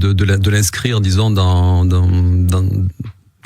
de l'inscrire, disons, dans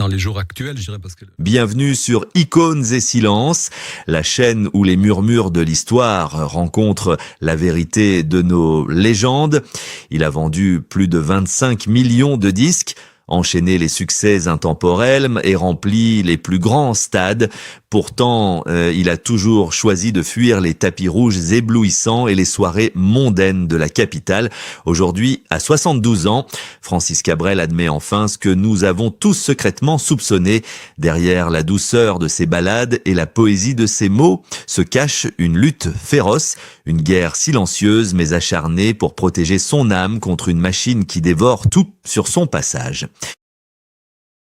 les jours actuels, je dirais, parce que... Bienvenue sur Icônes et Silences, la chaîne où les murmures de l'histoire rencontrent la vérité de nos légendes. Il a vendu plus de 25 millions de disques, enchaîné les succès intemporels et rempli les plus grands stades. Pourtant, il a toujours choisi de fuir les tapis rouges éblouissants et les soirées mondaines de la capitale. Aujourd'hui, à 72 ans, Francis Cabrel admet enfin ce que nous avons tous secrètement soupçonné. Derrière la douceur de ses ballades et la poésie de ses mots se cache une lutte féroce, une guerre silencieuse mais acharnée pour protéger son âme contre une machine qui dévore tout sur son passage.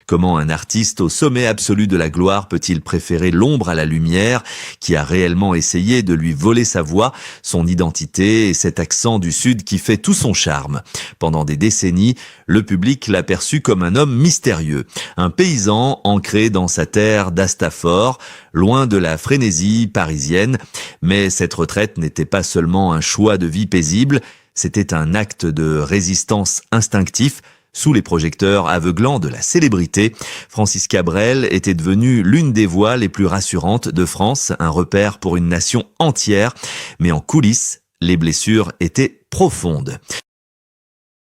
Comment un artiste au sommet absolu de la gloire peut-il préférer l'ombre à la lumière, qui a réellement essayé de lui voler sa voix, son identité et cet accent du Sud qui fait tout son charme? Pendant des décennies, le public l'a perçu comme un homme mystérieux, un paysan ancré dans sa terre d'Astafor, loin de la frénésie parisienne. Mais cette retraite n'était pas seulement un choix de vie paisible, c'était un acte de résistance instinctif. Sous les projecteurs aveuglants de la célébrité, Francis Cabrel était devenu l'une des voix les plus rassurantes de France, un repère pour une nation entière. Mais en coulisses, les blessures étaient profondes.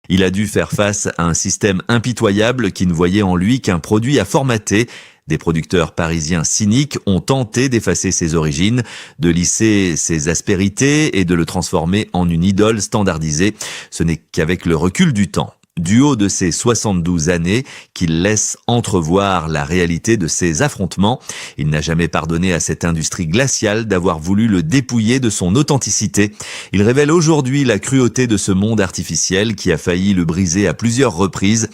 Il a dû faire face à un système impitoyable qui ne voyait en lui qu'un produit à formater. Des producteurs parisiens cyniques ont tenté d'effacer ses origines, de lisser ses aspérités et de le transformer en une idole standardisée. Ce n'est qu'avec le recul du temps, du haut de ses 72 années, qu'il laisse entrevoir la réalité de ses affrontements. Il n'a jamais pardonné à cette industrie glaciale d'avoir voulu le dépouiller de son authenticité. Il révèle aujourd'hui la cruauté de ce monde artificiel qui a failli le briser à plusieurs reprises.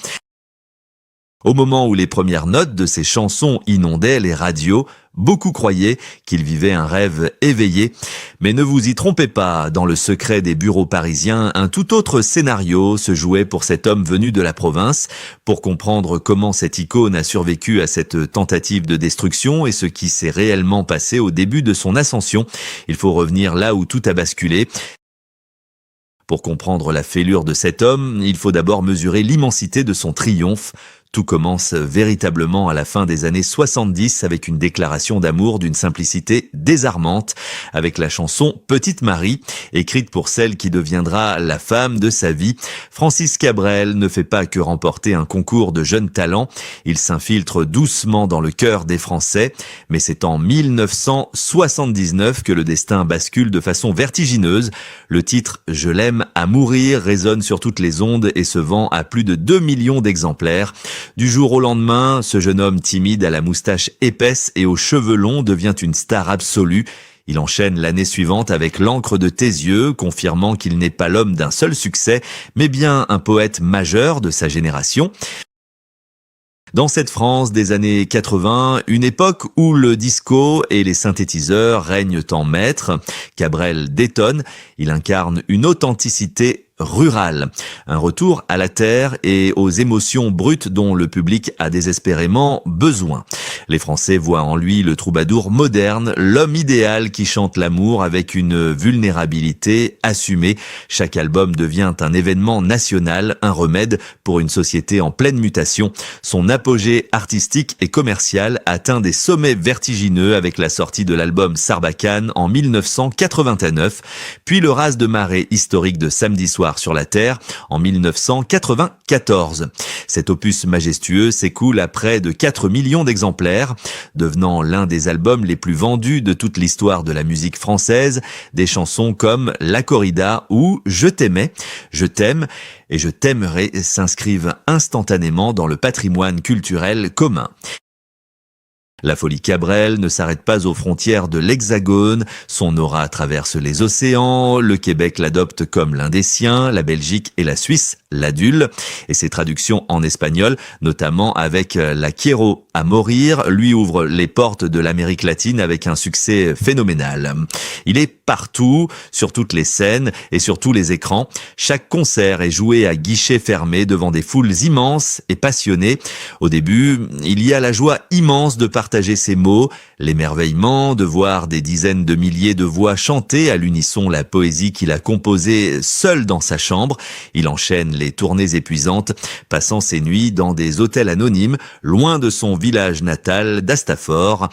Au moment où les premières notes de ses chansons inondaient les radios, beaucoup croyaient qu'il vivait un rêve éveillé. Mais ne vous y trompez pas, dans le secret des bureaux parisiens, un tout autre scénario se jouait pour cet homme venu de la province. Pour comprendre comment cette icône a survécu à cette tentative de destruction et ce qui s'est réellement passé au début de son ascension, il faut revenir là où tout a basculé. Pour comprendre la fêlure de cet homme, il faut d'abord mesurer l'immensité de son triomphe. Tout commence véritablement à la fin des années 70 avec une déclaration d'amour d'une simplicité désarmante, avec la chanson Petite Marie, écrite pour celle qui deviendra la femme de sa vie. Francis Cabrel ne fait pas que remporter un concours de jeunes talents, il s'infiltre doucement dans le cœur des Français, mais c'est en 1979 que le destin bascule de façon vertigineuse. Le titre « Je l'aime à mourir » résonne sur toutes les ondes et se vend à plus de 2 millions d'exemplaires. Du jour au lendemain, ce jeune homme timide à la moustache épaisse et aux cheveux longs devient une star absolue. Il enchaîne l'année suivante avec L'encre de tes yeux, confirmant qu'il n'est pas l'homme d'un seul succès, mais bien un poète majeur de sa génération. Dans cette France des années 80, une époque où le disco et les synthétiseurs règnent en maître, Cabrel détonne, il incarne une authenticité rurale, un retour à la terre et aux émotions brutes dont le public a désespérément besoin. Les Français voient en lui le troubadour moderne, l'homme idéal qui chante l'amour avec une vulnérabilité assumée. Chaque album devient un événement national, un remède pour une société en pleine mutation. Son apogée artistique et commercial atteint des sommets vertigineux avec la sortie de l'album Sarbacane en 1989, puis le raz de marée historique de Samedi soir sur la Terre en 1994. Cet opus majestueux s'écoule à près de 4 millions d'exemplaires, devenant l'un des albums les plus vendus de toute l'histoire de la musique française. Des chansons comme La Corrida ou Je t'aimais, Je t'aime et Je t'aimerai s'inscrivent instantanément dans le patrimoine culturel commun. La folie Cabrel ne s'arrête pas aux frontières de l'Hexagone, son aura traverse les océans, le Québec l'adopte comme l'un des siens, la Belgique et la Suisse l'adulent, et ses traductions en espagnol, notamment avec La Quiero a morir, lui ouvrent les portes de l'Amérique latine avec un succès phénoménal. Il est partout, sur toutes les scènes et sur tous les écrans. Chaque concert est joué à guichet fermé devant des foules immenses et passionnées. Au début, il y a la joie immense de partager ces mots, l'émerveillement de voir des dizaines de milliers de voix chanter à l'unisson la poésie qu'il a composée seul dans sa chambre. Il enchaîne les tournées épuisantes, passant ses nuits dans des hôtels anonymes, loin de son village natal d'Astafor.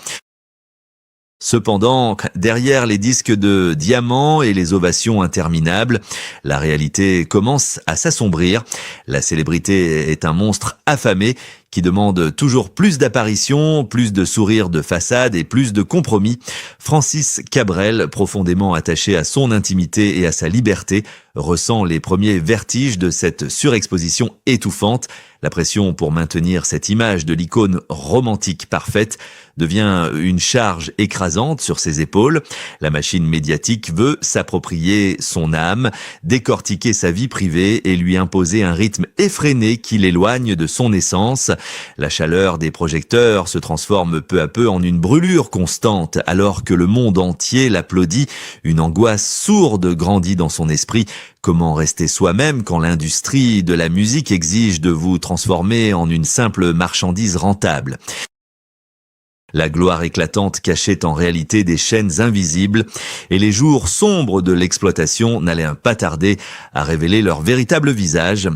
Cependant, derrière les disques de diamants et les ovations interminables, la réalité commence à s'assombrir. La célébrité est un monstre affamé qui demande toujours plus d'apparitions, plus de sourires de façade et plus de compromis. Francis Cabrel, profondément attaché à son intimité et à sa liberté, ressent les premiers vertiges de cette surexposition étouffante. La pression pour maintenir cette image de l'icône romantique parfaite devient une charge écrasante sur ses épaules. La machine médiatique veut s'approprier son âme, décortiquer sa vie privée et lui imposer un rythme effréné qui l'éloigne de son essence. La chaleur des projecteurs se transforme peu à peu en une brûlure constante alors que le monde entier l'applaudit. Une angoisse sourde grandit dans son esprit. Comment rester soi-même quand l'industrie de la musique exige de vous transformer en une simple marchandise rentable ? La gloire éclatante cachait en réalité des chaînes invisibles et les jours sombres de l'exploitation n'allaient pas tarder à révéler leur véritable visage.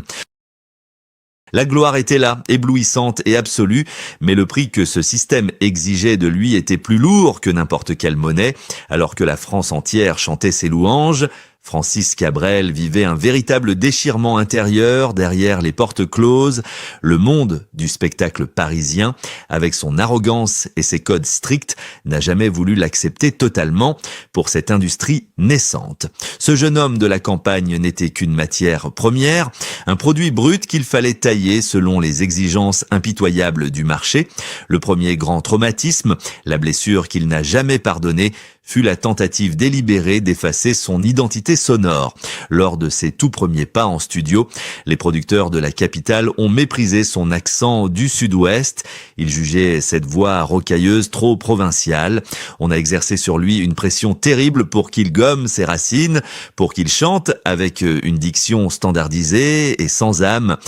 La gloire était là, éblouissante et absolue, mais le prix que ce système exigeait de lui était plus lourd que n'importe quelle monnaie, alors que la France entière chantait ses louanges. Francis Cabrel vivait un véritable déchirement intérieur derrière les portes closes. Le monde du spectacle parisien, avec son arrogance et ses codes stricts, n'a jamais voulu l'accepter totalement pour cette industrie naissante. Ce jeune homme de la campagne n'était qu'une matière première, un produit brut qu'il fallait tailler selon les exigences impitoyables du marché. Le premier grand traumatisme, la blessure qu'il n'a jamais pardonnée, fut la tentative délibérée d'effacer son identité sonore. Lors de ses tout premiers pas en studio, les producteurs de la capitale ont méprisé son accent du sud-ouest. Ils jugeaient cette voix rocailleuse trop provinciale. On a exercé sur lui une pression terrible pour qu'il gomme ses racines, pour qu'il chante avec une diction standardisée et sans âme.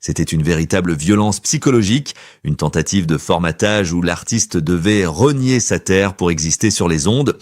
C'était une véritable violence psychologique, une tentative de formatage où l'artiste devait renier sa terre pour exister sur les ondes.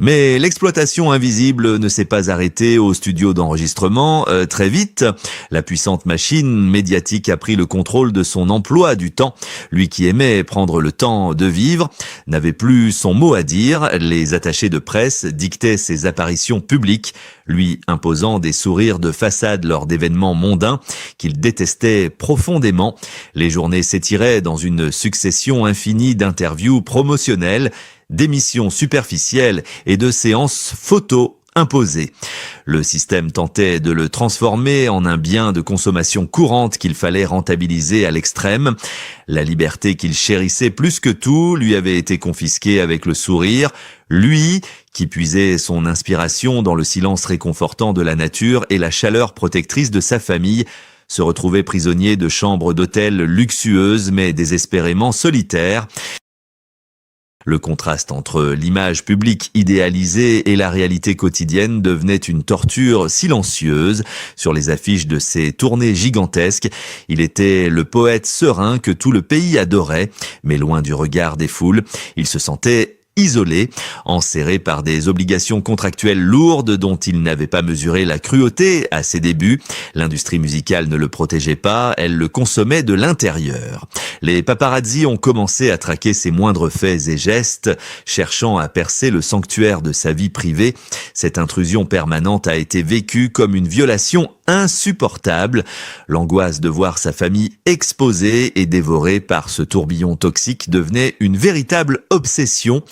Mais l'exploitation invisible ne s'est pas arrêtée au studio d'enregistrement. Très vite, la puissante machine médiatique a pris le contrôle de son emploi du temps. Lui qui aimait prendre le temps de vivre n'avait plus son mot à dire. Les attachés de presse dictaient ses apparitions publiques, lui imposant des sourires de façade lors d'événements mondains qu'il détestait profondément. Les journées s'étiraient dans une succession infinie d'interviews promotionnelles, d'émissions superficielles et de séances photos imposées. Le système tentait de le transformer en un bien de consommation courante qu'il fallait rentabiliser à l'extrême. La liberté qu'il chérissait plus que tout lui avait été confisquée avec le sourire. Lui, qui puisait son inspiration dans le silence réconfortant de la nature et la chaleur protectrice de sa famille, se retrouvait prisonnier de chambres d'hôtel luxueuses mais désespérément solitaires. Le contraste entre l'image publique idéalisée et la réalité quotidienne devenait une torture silencieuse. Sur les affiches de ses tournées gigantesques, il était le poète serein que tout le pays adorait, mais loin du regard des foules. Il se sentait isolé, enserré par des obligations contractuelles lourdes dont il n'avait pas mesuré la cruauté à ses débuts. L'industrie musicale ne le protégeait pas, elle le consommait de l'intérieur. Les paparazzis ont commencé à traquer ses moindres faits et gestes, cherchant à percer le sanctuaire de sa vie privée. Cette intrusion permanente a été vécue comme une violation insupportable. L'angoisse de voir sa famille exposée et dévorée par ce tourbillon toxique devenait une véritable obsession.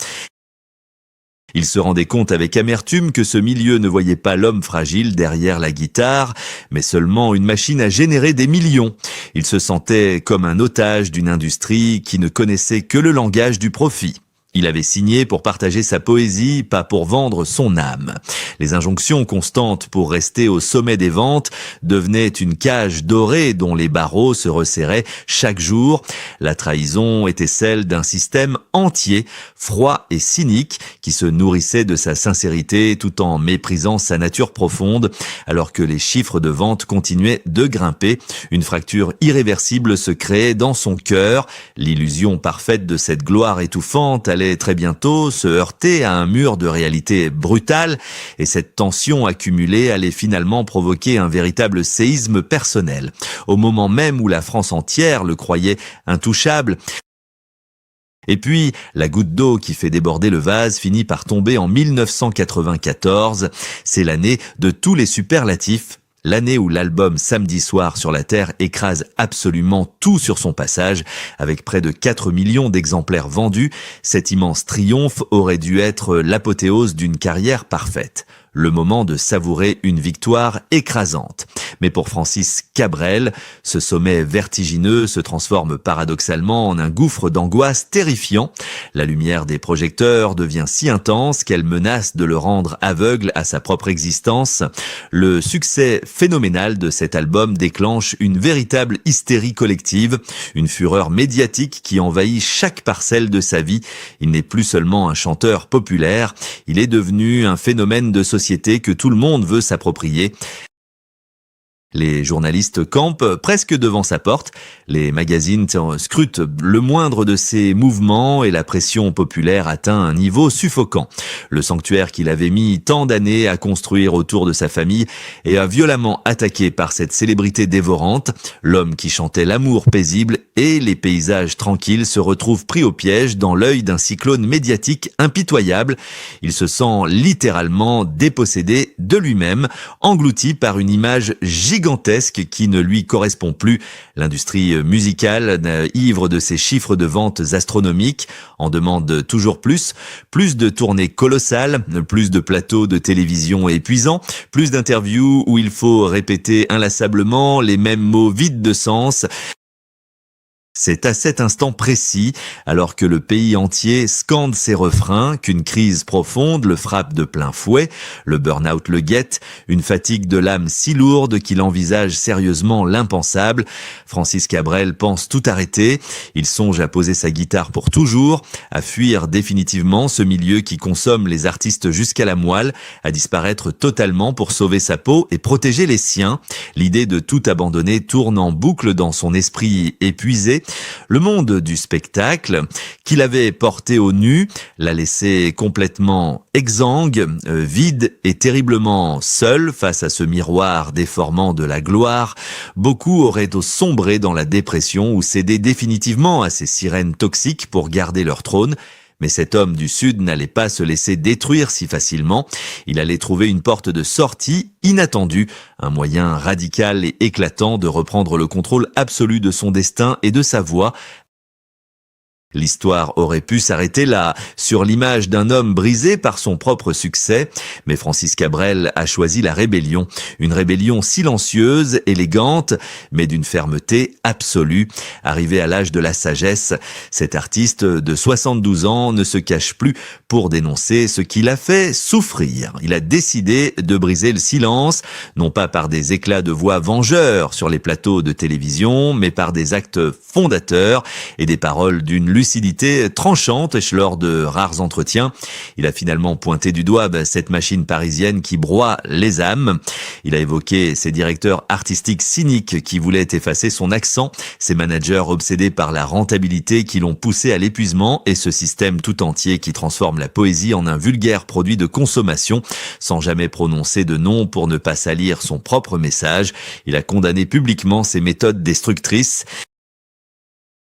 Il se rendait compte avec amertume que ce milieu ne voyait pas l'homme fragile derrière la guitare, mais seulement une machine à générer des millions. Il se sentait comme un otage d'une industrie qui ne connaissait que le langage du profit. Il avait signé pour partager sa poésie, pas pour vendre son âme. Les injonctions constantes pour rester au sommet des ventes devenaient une cage dorée dont les barreaux se resserraient chaque jour. La trahison était celle d'un système entier, froid et cynique, qui se nourrissait de sa sincérité tout en méprisant sa nature profonde, alors que les chiffres de vente continuaient de grimper. Une fracture irréversible se créait dans son cœur. L'illusion parfaite de cette gloire étouffante allait très bientôt se heurter à un mur de réalité brutale, et cette tension accumulée allait finalement provoquer un véritable séisme personnel. Au moment même où la France entière le croyait intouchable, et puis, la goutte d'eau qui fait déborder le vase finit par tomber en 1994. C'est l'année de tous les superlatifs. L'année où l'album Samedi soir sur la Terre écrase absolument tout sur son passage. Avec près de 4 millions d'exemplaires vendus, cet immense triomphe aurait dû être l'apothéose d'une carrière parfaite. Le moment de savourer une victoire écrasante. Mais pour Francis Cabrel, ce sommet vertigineux se transforme paradoxalement en un gouffre d'angoisse terrifiant. La lumière des projecteurs devient si intense qu'elle menace de le rendre aveugle à sa propre existence. Le succès phénoménal de cet album déclenche une véritable hystérie collective, une fureur médiatique qui envahit chaque parcelle de sa vie. Il n'est plus seulement un chanteur populaire, il est devenu un phénomène de société que tout le monde veut s'approprier. Les journalistes campent presque devant sa porte, les magazines scrutent le moindre de ses mouvements et la pression populaire atteint un niveau suffocant. Le sanctuaire qu'il avait mis tant d'années à construire autour de sa famille est violemment attaqué par cette célébrité dévorante. L'homme qui chantait l'amour paisible et les paysages tranquilles se retrouve pris au piège dans l'œil d'un cyclone médiatique impitoyable. Il se sent littéralement dépossédé de lui-même, englouti par une image gigantesque qui ne lui correspond plus. L'industrie musicale, ivre de ses chiffres de ventes astronomiques, en demande toujours plus de tournées colossales, plus de plateaux de télévision épuisants, plus d'interviews où il faut répéter inlassablement les mêmes mots vides de sens. C'est à cet instant précis, alors que le pays entier scande ses refrains, qu'une crise profonde le frappe de plein fouet, le burn-out le guette, une fatigue de l'âme si lourde qu'il envisage sérieusement l'impensable. Francis Cabrel pense tout arrêter, il songe à poser sa guitare pour toujours, à fuir définitivement ce milieu qui consomme les artistes jusqu'à la moelle, à disparaître totalement pour sauver sa peau et protéger les siens. L'idée de tout abandonner tourne en boucle dans son esprit épuisé. Le monde du spectacle, qu'il avait porté au nu, l'a laissé complètement exsangue, vide et terriblement seul face à ce miroir déformant de la gloire. Beaucoup auraient sombré dans la dépression ou cédé définitivement à ces sirènes toxiques pour garder leur trône. Mais cet homme du Sud n'allait pas se laisser détruire si facilement. Il allait trouver une porte de sortie inattendue, un moyen radical et éclatant de reprendre le contrôle absolu de son destin et de sa voix. L'histoire aurait pu s'arrêter là, sur l'image d'un homme brisé par son propre succès, mais Francis Cabrel a choisi la rébellion, une rébellion silencieuse, élégante, mais d'une fermeté absolue. Arrivé à l'âge de la sagesse, cet artiste de 72 ans ne se cache plus pour dénoncer ce qui l'a fait souffrir. Il a décidé de briser le silence, non pas par des éclats de voix vengeurs sur les plateaux de télévision, mais par des actes fondateurs et des paroles d'une lucidité tranchante lors de rares entretiens. Il a finalement pointé du doigt cette machine parisienne qui broie les âmes. Il a évoqué ses directeurs artistiques cyniques qui voulaient effacer son accent, ses managers obsédés par la rentabilité qui l'ont poussé à l'épuisement et ce système tout entier qui transforme la poésie en un vulgaire produit de consommation sans jamais prononcer de nom pour ne pas salir son propre message. Il a condamné publiquement ces méthodes destructrices.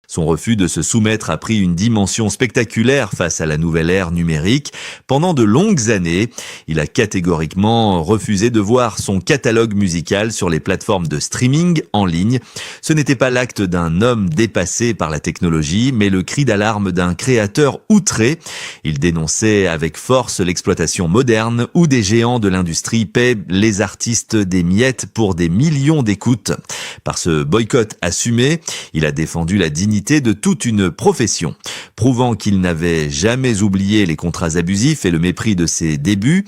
Son refus de se soumettre a pris une dimension spectaculaire face à la nouvelle ère numérique. Pendant de longues années, il a catégoriquement refusé de voir son catalogue musical sur les plateformes de streaming en ligne. Ce n'était pas l'acte d'un homme dépassé par la technologie, mais le cri d'alarme d'un créateur outré. Il dénonçait avec force l'exploitation moderne où des géants de l'industrie paient les artistes des miettes pour des millions d'écoutes. Par ce boycott assumé, il a défendu la dignité dignité de toute une profession, prouvant qu'il n'avait jamais oublié les contrats abusifs et le mépris de ses débuts.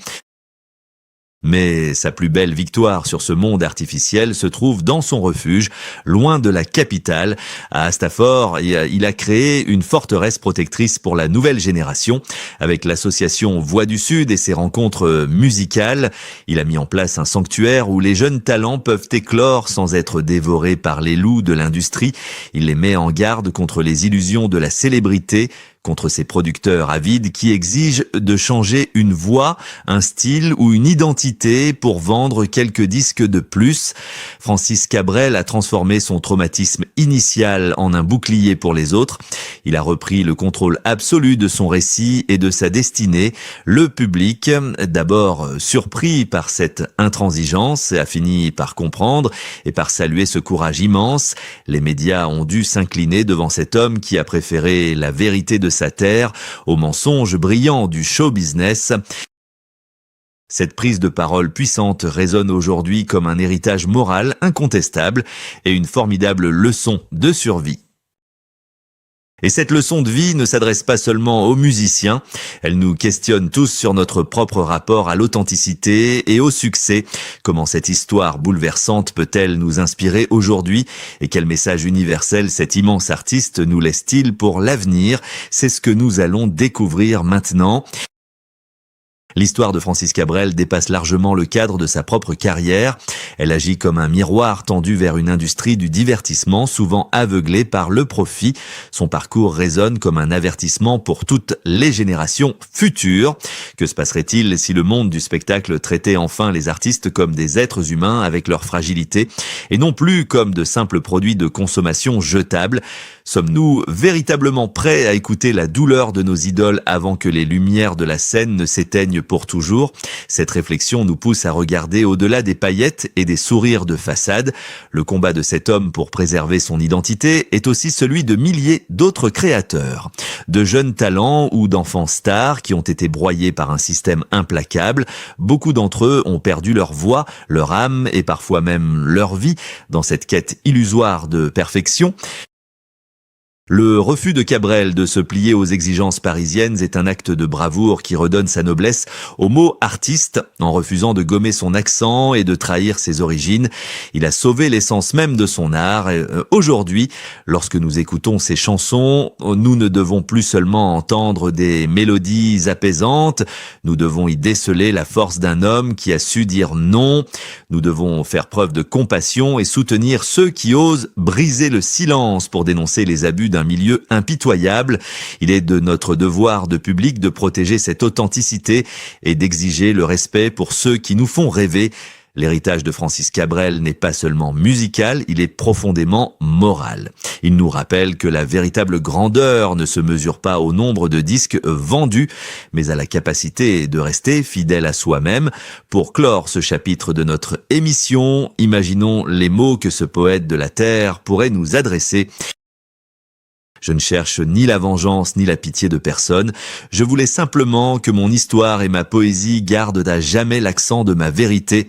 Mais sa plus belle victoire sur ce monde artificiel se trouve dans son refuge, loin de la capitale. À Stafford, il a créé une forteresse protectrice pour la nouvelle génération. Avec l'association Voix du Sud et ses rencontres musicales, il a mis en place un sanctuaire où les jeunes talents peuvent éclore sans être dévorés par les loups de l'industrie. Il les met en garde contre les illusions de la célébrité, contre ces producteurs avides qui exigent de changer une voix, un style ou une identité pour vendre quelques disques de plus. Francis Cabrel a transformé son traumatisme initial en un bouclier pour les autres. Il a repris le contrôle absolu de son récit et de sa destinée. Le public, d'abord surpris par cette intransigeance, a fini par comprendre et par saluer ce courage immense. Les médias ont dû s'incliner devant cet homme qui a préféré la vérité de sa terre aux mensonges brillants du show business. Cette prise de parole puissante résonne aujourd'hui comme un héritage moral incontestable et une formidable leçon de survie. Et cette leçon de vie ne s'adresse pas seulement aux musiciens, elle nous questionne tous sur notre propre rapport à l'authenticité et au succès. Comment cette histoire bouleversante peut-elle nous inspirer aujourd'hui et quel message universel cet immense artiste nous laisse-t-il pour l'avenir? C'est ce que nous allons découvrir maintenant. L'histoire de Francis Cabrel dépasse largement le cadre de sa propre carrière. Elle agit comme un miroir tendu vers une industrie du divertissement souvent aveuglée par le profit. Son parcours résonne comme un avertissement pour toutes les générations futures. Que se passerait-il si le monde du spectacle traitait enfin les artistes comme des êtres humains avec leur fragilité et non plus comme de simples produits de consommation jetables? Sommes-nous véritablement prêts à écouter la douleur de nos idoles avant que les lumières de la scène ne s'éteignent pour toujours? Cette réflexion nous pousse à regarder au-delà des paillettes et des sourires de façade. Le combat de cet homme pour préserver son identité est aussi celui de milliers d'autres créateurs. De jeunes talents ou d'enfants stars qui ont été broyés par un système implacable. Beaucoup d'entre eux ont perdu leur voix, leur âme et parfois même leur vie dans cette quête illusoire de perfection. Le refus de Cabrel de se plier aux exigences parisiennes est un acte de bravoure qui redonne sa noblesse au mot artiste en refusant de gommer son accent et de trahir ses origines. Il a sauvé l'essence même de son art. Aujourd'hui, lorsque nous écoutons ses chansons, nous ne devons plus seulement entendre des mélodies apaisantes, nous devons y déceler la force d'un homme qui a su dire non. Nous devons faire preuve de compassion et soutenir ceux qui osent briser le silence pour dénoncer les abus d'un milieu impitoyable. Il est de notre devoir de public de protéger cette authenticité et d'exiger le respect pour ceux qui nous font rêver. L'héritage de Francis Cabrel n'est pas seulement musical, il est profondément moral. Il nous rappelle que la véritable grandeur ne se mesure pas au nombre de disques vendus, mais à la capacité de rester fidèle à soi-même. Pour clore ce chapitre de notre émission, imaginons les mots que ce poète de la terre pourrait nous adresser. Je ne cherche ni la vengeance ni la pitié de personne. Je voulais simplement que mon histoire et ma poésie gardent à jamais l'accent de ma vérité.